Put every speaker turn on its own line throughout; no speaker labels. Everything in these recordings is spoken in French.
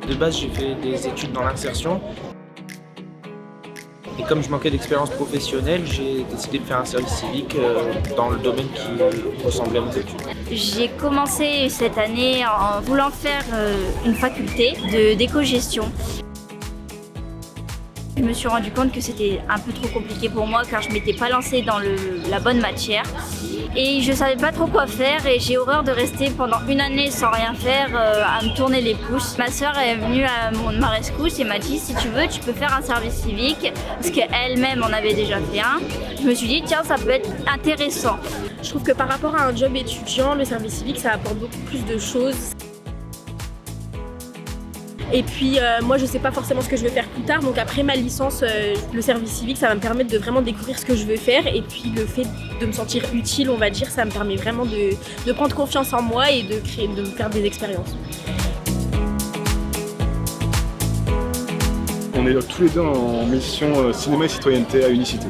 De base, j'ai fait des études dans l'insertion. Et comme je manquais d'expérience professionnelle, j'ai décidé de faire un service civique dans le domaine qui ressemblait à mes études.
J'ai commencé cette année en voulant faire une faculté d'éco-gestion. Je me suis rendu compte que c'était un peu trop compliqué pour moi car je ne m'étais pas lancée dans la bonne matière. Et je ne savais pas trop quoi faire et j'ai horreur de rester pendant une année sans rien faire, à me tourner les pouces. Ma sœur est venue à ma rescousse et m'a dit si tu veux tu peux faire un service civique parce qu'elle-même en avait déjà fait un. Je me suis dit tiens ça peut être intéressant.
Je trouve que par rapport à un job étudiant, le service civique ça apporte beaucoup plus de choses. Et puis moi je sais pas forcément ce que je veux faire plus tard, donc après ma licence, le service civique ça va me permettre de vraiment découvrir ce que je veux faire et puis le fait de me sentir utile on va dire, ça me permet vraiment de prendre confiance en moi et de me faire des expériences.
On est tous les deux en mission cinéma et citoyenneté à Unicité.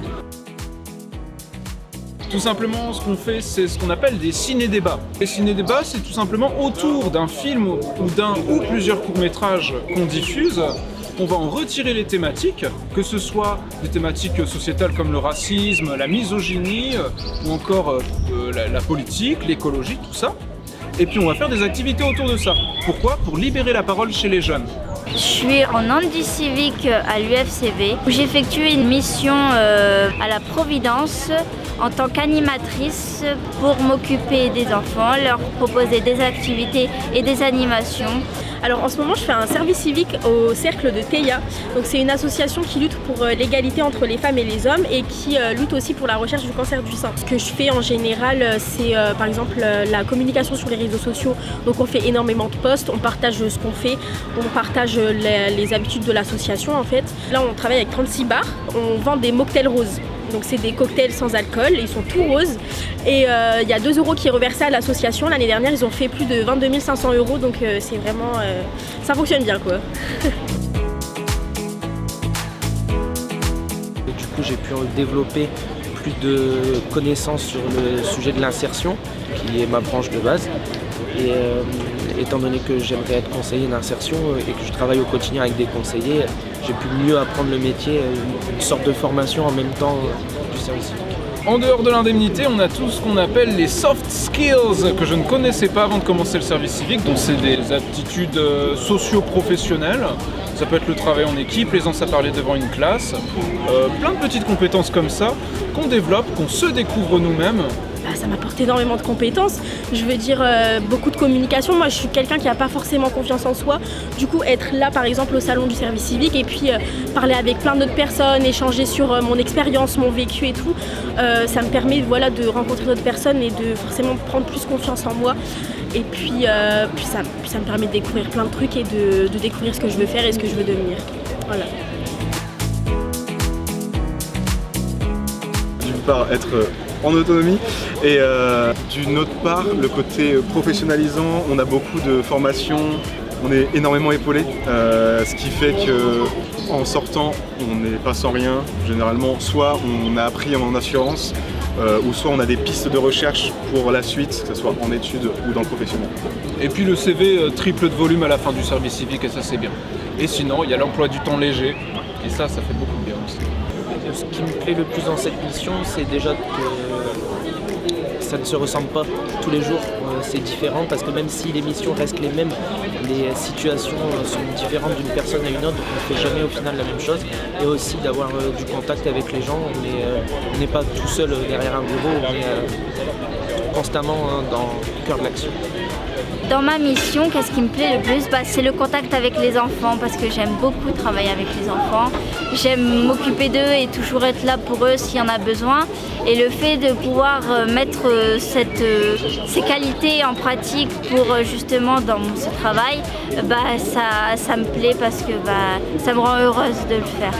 Tout simplement, ce qu'on fait, c'est ce qu'on appelle des ciné-débats. Les ciné-débats, c'est tout simplement autour d'un film ou d'un ou plusieurs courts-métrages qu'on diffuse, on va en retirer les thématiques, que ce soit des thématiques sociétales comme le racisme, la misogynie, ou encore la politique, l'écologie, tout ça. Et puis on va faire des activités autour de ça. Pourquoi ? Pour libérer la parole chez les jeunes.
Je suis en handi-civique à l'UFCV où j'effectue une mission à la Providence en tant qu'animatrice pour m'occuper des enfants, leur proposer des activités et des animations.
Alors en ce moment je fais un service civique au cercle de Théia. Donc c'est une association qui lutte pour l'égalité entre les femmes et les hommes et qui lutte aussi pour la recherche du cancer du sein. Ce que je fais en général c'est par exemple la communication sur les réseaux sociaux. Donc on fait énormément de posts, on partage ce qu'on fait, on partage les habitudes de l'association en fait. Là on travaille avec 36 bars, on vend des mocktails roses. Donc c'est des cocktails sans alcool, ils sont tout roses et il y a 2 € qui est reversé à l'association. L'année dernière ils ont fait plus de 22 500 €, donc c'est vraiment, ça fonctionne bien quoi.
Et du coup j'ai pu développer plus de connaissances sur le sujet de l'insertion, qui est ma branche de base. Et étant donné que j'aimerais être conseiller d'insertion et que je travaille au quotidien avec des conseillers, j'ai pu mieux apprendre le métier, une sorte de formation en même temps du service civique.
En dehors de l'indemnité, on a tout ce qu'on appelle les soft skills que je ne connaissais pas avant de commencer le service civique. Donc c'est des aptitudes socio-professionnelles. Ça peut être le travail en équipe, l'aisance à parler devant une classe. Plein de petites compétences comme ça qu'on développe, qu'on se découvre nous-mêmes.
Ça m'apporte énormément de compétences, je veux dire beaucoup de communication. Moi je suis quelqu'un qui n'a pas forcément confiance en soi, du coup être là par exemple au salon du service civique et puis parler avec plein d'autres personnes, échanger sur mon expérience, mon vécu et tout, ça me permet voilà, de rencontrer d'autres personnes et de forcément prendre plus confiance en moi. Et puis ça me permet de découvrir plein de trucs et de découvrir ce que je veux faire et ce que je veux devenir. Voilà.
D'une part, être en autonomie et d'une autre part, le côté professionnalisant, on a beaucoup de formations, on est énormément épaulé, ce qui fait qu'en sortant, on n'est pas sans rien. Généralement, soit on a appris en assurance, ou soit on a des pistes de recherche pour la suite, que ce soit en études ou dans le professionnel.
Et puis le CV triple de volume à la fin du service civique et ça c'est bien. Et sinon, il y a l'emploi du temps léger et ça fait beaucoup de bien aussi.
Ce qui me plaît le plus dans cette mission, c'est déjà que ça ne se ressemble pas tous les jours. C'est différent parce que même si les missions restent les mêmes, les situations sont différentes d'une personne à une autre, donc on ne fait jamais au final la même chose. Et aussi d'avoir du contact avec les gens, on n'est pas tout seul derrière un bureau, on est constamment dans le cœur de l'action.
Dans ma mission, qu'est-ce qui me plaît le plus ? C'est le contact avec les enfants parce que j'aime beaucoup travailler avec les enfants. J'aime m'occuper d'eux et toujours être là pour eux s'il y en a besoin. Et le fait de pouvoir mettre ces qualités en pratique pour justement dans ce travail, ça me plaît parce que ça me rend heureuse de le faire.